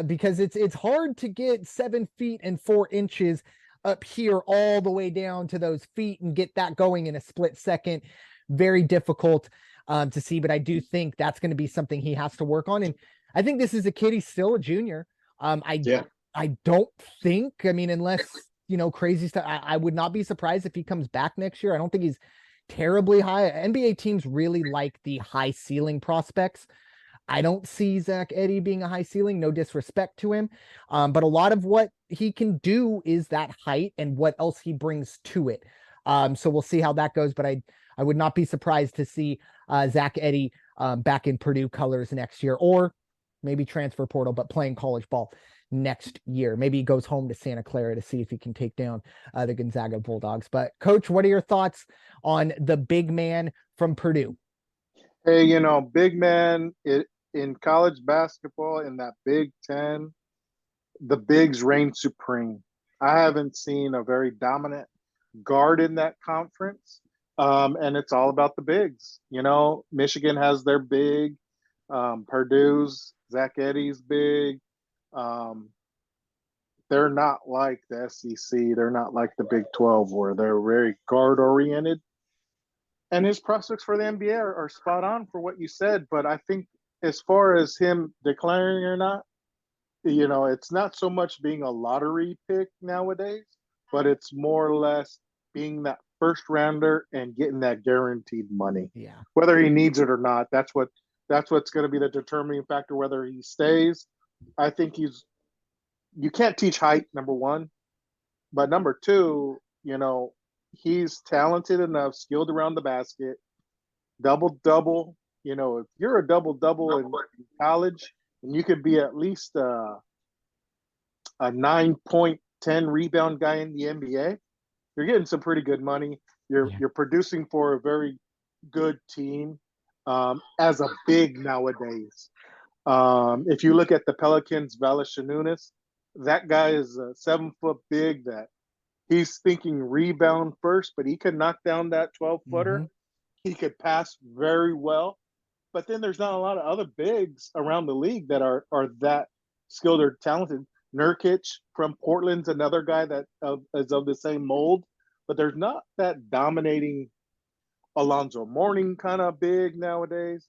because it's hard to get 7 feet and 4 inches up here all the way down to those feet and get that going in a split second. Very difficult to see, but I do think that's going to be something he has to work on. And I think this is a kid, he's still a junior. I don't think, unless, crazy stuff, I would not be surprised if he comes back next year. I don't think he's terribly high. NBA teams really like the high ceiling prospects. I don't see Zach Edey being a high ceiling, no disrespect to him. But a lot of what he can do is that height and what else he brings to it. So we'll see how that goes. But I would not be surprised to see Zach Edey back in Purdue colors next year, or maybe transfer portal, but playing college ball next year. Maybe he goes home to Santa Clara to see if he can take down the Gonzaga Bulldogs. But Coach, what are your thoughts on the big man from Purdue? Hey, big man in college basketball in that Big Ten, the bigs reign supreme. I haven't seen a very dominant guard in that conference, and it's all about the bigs. Michigan has their big, Purdue's Zach Edey's big. They're not like the SEC. They're not like the Big 12 where they're very guard oriented. And his prospects for the NBA are spot on for what you said. But I think as far as him declaring or not, it's not so much being a lottery pick nowadays, but it's more or less being that first rounder and getting that guaranteed money. Yeah. Whether he needs it or not, that's what's going to be the determining factor whether he stays. I think you can't teach height, number one. But number two, he's talented enough, skilled around the basket, double-double. If you're a double-double in college, and you could be at least a 9-point, 10 rebound guy in the NBA, you're getting some pretty good money. You're producing for a very good team as a big nowadays. If you look at the Pelicans, Valanciunas, that guy is a 7-foot big that he's thinking rebound first, but he could knock down that 12-footer. Mm-hmm. He could pass very well. But then there's not a lot of other bigs around the league that are that skilled or talented. Nurkic from Portland's another guy that is of the same mold, but there's not that dominating Alonzo Mourning kind of big nowadays.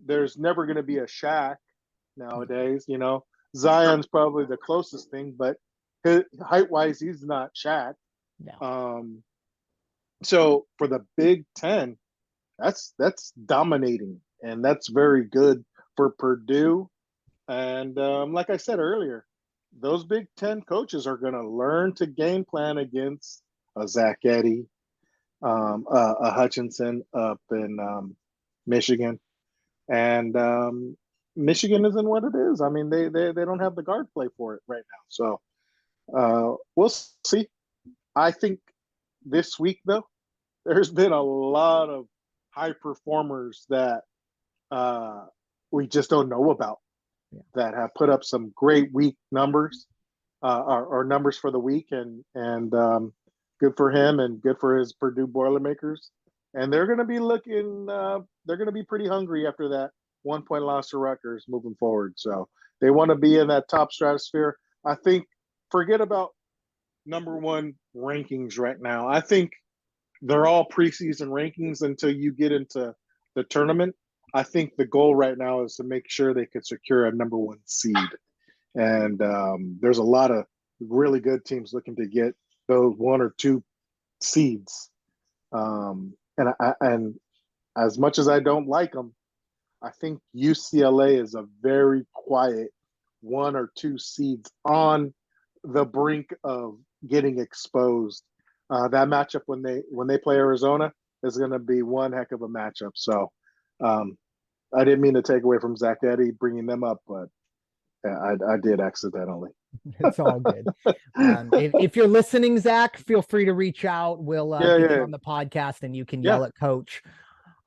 There's never going to be a Shaq nowadays. Zion's probably the closest thing, but height-wise, he's not Shaq. No. So for the Big Ten, that's dominating, and that's very good for Purdue. And like I said earlier, those Big Ten coaches are going to learn to game plan against a Zach Edey, a Hutchinson up in Michigan, and Michigan isn't what it is. I mean, they don't have the guard play for it right now. So we'll see. I think this week, though, there's been a lot of high performers that we just don't know about that have put up some great week numbers or numbers for the week, and good for him and good for his Purdue Boilermakers. And they're going to be they're going to be pretty hungry after that 1-point loss to Rutgers moving forward. So they want to be in that top stratosphere. I think forget about number one rankings right now. I think they're all preseason rankings until you get into the tournament. I think the goal right now is to make sure they could secure a number one seed. And there's a lot of really good teams looking to get those 1 or 2 seeds. And as much as I don't like them, I think UCLA is a very quiet 1 or 2 seeds on the brink of getting exposed. That matchup when they play Arizona is going to be one heck of a matchup. So I didn't mean to take away from Zach Edey bringing them up, but I did accidentally. It's all good. If you're listening, Zach, feel free to reach out. We'll get you on the podcast, and you can yell at Coach,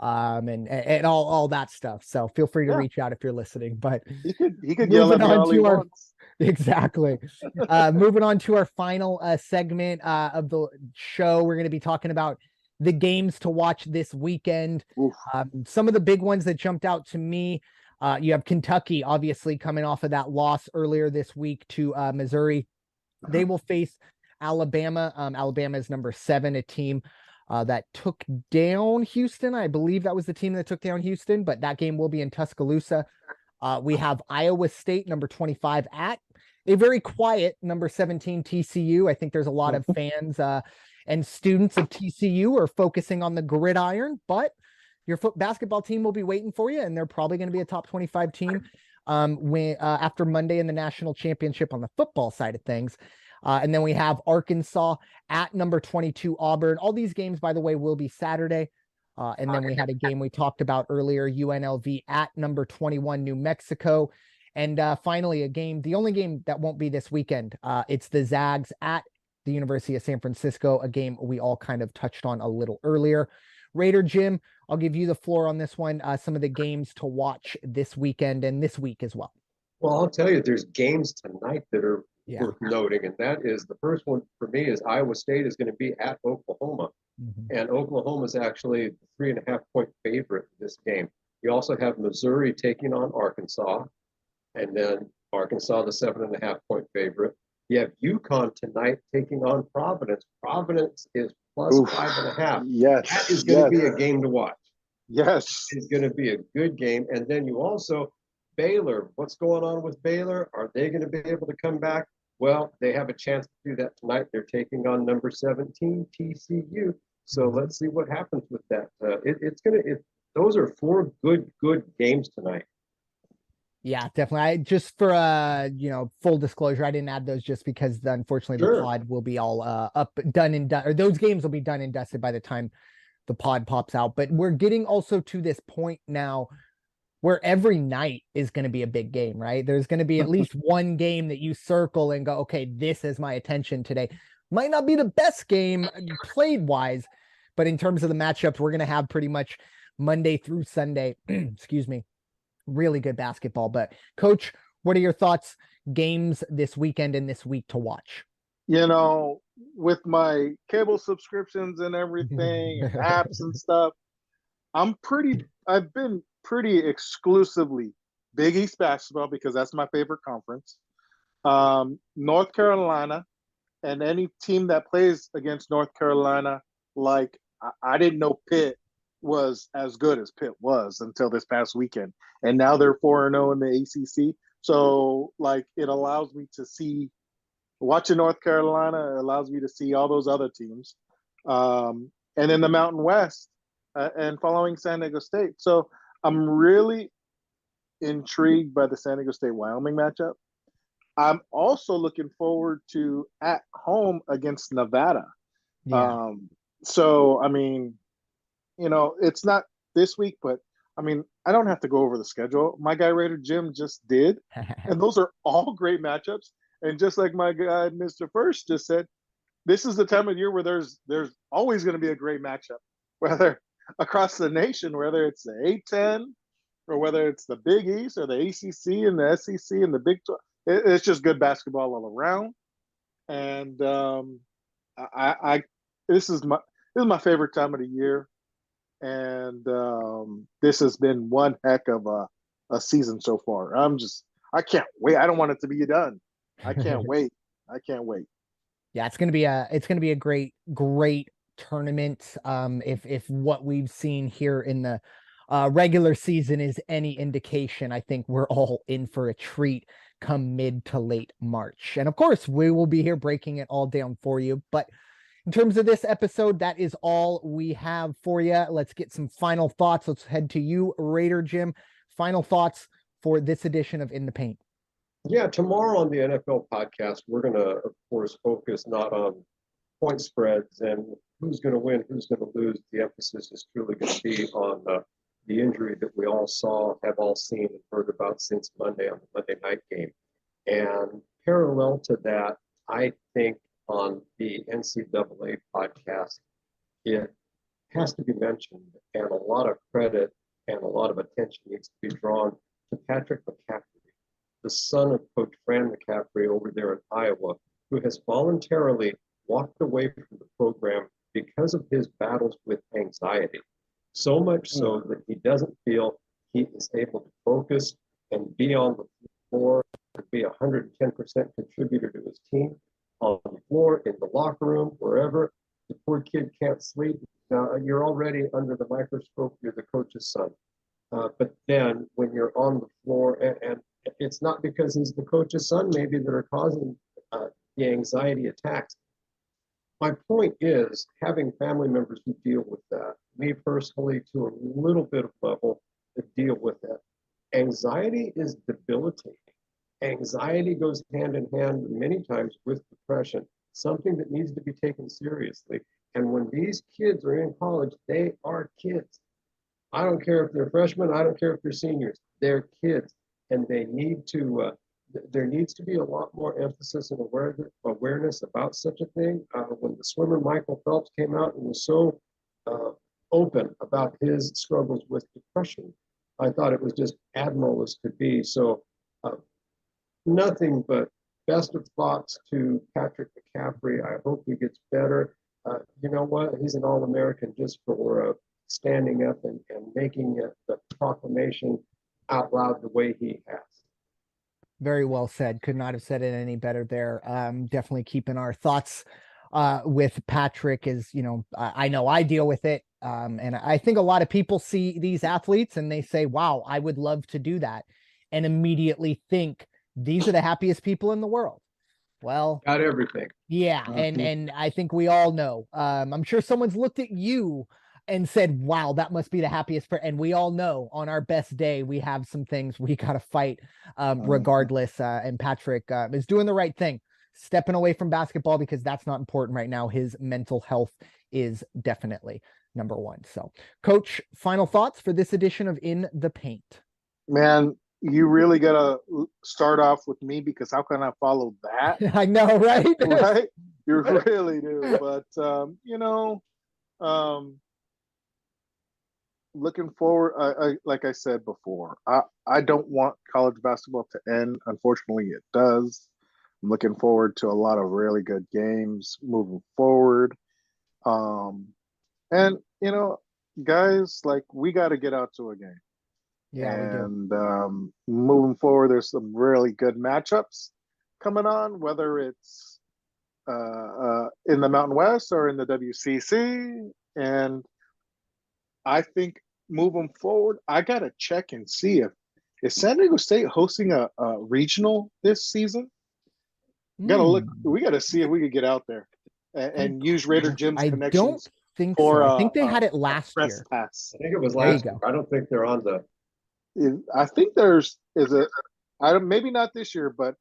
and all that stuff. So feel free to reach out if you're listening. But he could yell at me all he wants. Exactly. Moving on to our final segment of the show, we're going to be talking about the games to watch this weekend. Some of the big ones that jumped out to me. You have Kentucky, obviously, coming off of that loss earlier this week to Missouri. They will face Alabama. Alabama is number 7, a team that took down Houston. I believe that was the team that took down Houston, but that game will be in Tuscaloosa. We have Iowa State, number 25, at a very quiet number 17 TCU. I think there's a lot of fans and students of TCU are focusing on the gridiron, but your basketball team will be waiting for you, and they're probably going to be a top 25 team after Monday in the national championship on the football side of things. And then we have Arkansas at number 22 Auburn. All these games, by the way, will be Saturday. And then we had a game we talked about earlier, UNLV at number 21 New Mexico. And finally, the only game that won't be this weekend, it's the Zags at the University of San Francisco, a game we all kind of touched on a little earlier. Raider Jim, I'll give you the floor on this one. Some of the games to watch this weekend and this week as well. Well, I'll tell you, there's games tonight that are worth noting, and that is the first one for me is Iowa State is going to be at Oklahoma, and Oklahoma is actually the 3.5-point favorite in this game. You also have Missouri taking on Arkansas, and then Arkansas the 7.5-point favorite. You have UConn tonight taking on Providence. Providence is plus 5.5. Yes, that is going to be a game to watch. Yes, it's going to be a good game. And then you also Baylor. What's going on with Baylor? Are they going to be able to come back? Well, they have a chance to do that tonight. They're taking on number 17 TCU. So let's see what happens with that. Those are 4 good games tonight. Yeah, definitely. Just for full disclosure, I didn't add those just because unfortunately the pod will be all done and done, or those games will be done and dusted by the time the pod pops out. But we're getting also to this point now where every night is going to be a big game, right? There's going to be at least one game that you circle and go, okay, this is my attention today. Might not be the best game played wise, but in terms of the matchups, we're going to have pretty much Monday through Sunday, excuse me, really good basketball. But Coach, what are your thoughts, games this weekend and this week to watch? With my cable subscriptions and everything, and apps and stuff, I've been pretty exclusively Big East basketball because that's my favorite conference. North Carolina, and any team that plays against North Carolina, like I didn't know Pitt was as good as Pitt was until this past weekend, and now they're 4-0 in the ACC. So like it allows me to see watching North Carolina. It allows me to see all those other teams, and in the Mountain West, and following San Diego State. So I'm really intrigued by the San Diego State Wyoming matchup. I'm also looking forward to at home against Nevada. Yeah. So, I mean, it's not this week, but I mean, I don't have to go over the schedule. My guy Raider Jim just did, and those are all great matchups. And just like my guy Mr. First just said, this is the time of year where there's always going to be a great matchup, whether across the nation, whether it's the A10 or whether it's the Big East or the ACC and the SEC and the Big 12. It's just good basketball all around. And I this is my favorite time of the year, and this has been one heck of a season so far. I can't wait. I don't want it to be done. I can't wait. I can't wait. Yeah, it's gonna be a great tournament. If what we've seen here in the regular season is any indication, I think we're all in for a treat come mid to late March. And of course, we will be here breaking it all down for you. But in terms of this episode, that is all we have for you. Let's get some final thoughts. Let's head to you, Raider Jim. Final thoughts for this edition of In the Paint. Yeah, tomorrow on the NFL podcast, we're going to, of course, focus not on point spreads and who's going to win, who's going to lose. The emphasis is truly going to be on the injury that we all saw, have all seen and heard about since Monday on the Monday night game. And parallel to that, I think on the NCAA podcast, it has to be mentioned, and a lot of credit and a lot of attention needs to be drawn to Patrick McCaffrey, the son of Coach Fran McCaffrey over there in Iowa, who has voluntarily walked away from the program because of his battles with anxiety. So much so that he doesn't feel he is able to focus and be on the floor, to be a 110% contributor to his team, on the floor, in the locker room, wherever. The poor kid can't sleep. Now, you're already under the microscope, you're the coach's son. But then when you're on the floor, and it's not because he's the coach's son, maybe, that are causing the anxiety attacks. My point is having family members who deal with that. Me personally, to a little bit of level, to deal with that. Anxiety is debilitating. Anxiety goes hand in hand many times with depression, something that needs to be taken seriously. And when these kids are in college, they are kids. I don't care if they're freshmen. I don't care if they're seniors. They're kids, and they need to. There needs to be a lot more emphasis and awareness about such a thing. When the swimmer Michael Phelps came out and was so open about his struggles with depression, I thought it was just admirable as could be. So nothing but best of thoughts to Patrick McCaffrey. I hope he gets better. You know what? He's an All-American just for standing up and making the proclamation out loud the way he has. Very well said. Could not have said it any better there. Definitely keeping our thoughts with Patrick. As you know I deal with it. And I think a lot of people see these athletes and they say, wow, I would love to do that, and immediately think these are the happiest people in the world. Well, got everything. Yeah. And I think we all know, I'm sure someone's looked at you and said, wow, that must be the happiest. And we all know on our best day, we have some things we got to fight regardless. And Patrick is doing the right thing, stepping away from basketball, because that's not important right now. His mental health is definitely number one. So, Coach, final thoughts for this edition of In the Paint. Man, you really got to start off with me, because how can I follow that? I know, right? Right? You really do. But, looking forward, I like I said before, I don't want college basketball to end. Unfortunately, it does. I'm looking forward to a lot of really good games moving forward. And, guys, like, we got to get out to a game. Yeah, and moving forward, there's some really good matchups. coming on, whether it's in the Mountain West or in the WCC. And I think moving forward, I gotta check and see if is San Diego State hosting a regional this season. Gotta look. We gotta see if we could get out there and use Raider Jim's I connections. Don't think for, so. I think they had it last press year. pass. I think it was There you last go. year. I don't think they're on the. I think there's is a. I don't. Maybe not this year, but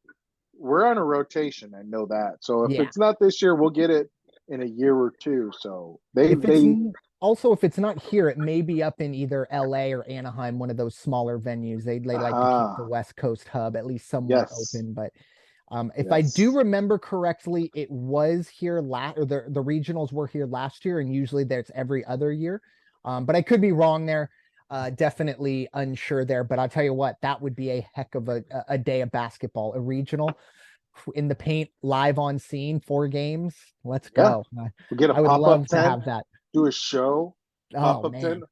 we're on a rotation. I know that. So if Yeah. it's not this year, we'll get it in a year or two. So If it's not here, it may be up in either LA or Anaheim, one of those smaller venues. They like to keep the West Coast hub at least somewhat open. But if I do remember correctly, it was here or the regionals were here last year, and usually there's every other year. But I could be wrong there. Definitely unsure there. But I'll tell you what, that would be a heck of a day of basketball, a regional in the paint, live on scene, 4 games. Let's go. We get a I would pop-up love to tent, have that. do a show. Oh man,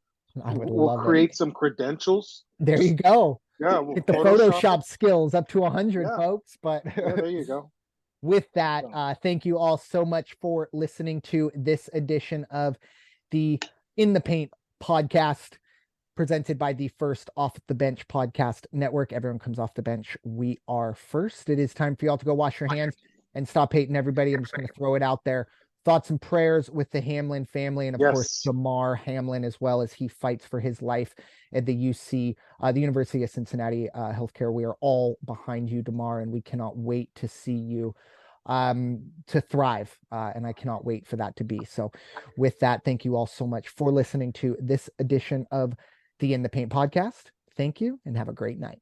I would We'll love create it. some credentials. There you go. Yeah, we'll Get the Photoshop skills up to 100, folks. But there you go. With that, thank you all so much for listening to this edition of the In the Paint podcast, presented by the First Off the Bench podcast network. Everyone comes off the bench. We are first. It is time for y'all to go wash your hands and stop hating everybody. I'm just going to throw it out there. Thoughts and prayers with the Hamlin family, and of course Damar Hamlin, as well as he fights for his life at the UC, the University of Cincinnati Healthcare. We are all behind you, Damar, and we cannot wait to see you to thrive, and I cannot wait for that to be. So with that, thank you all so much for listening to this edition of the In the Paint podcast. Thank you and have a great night.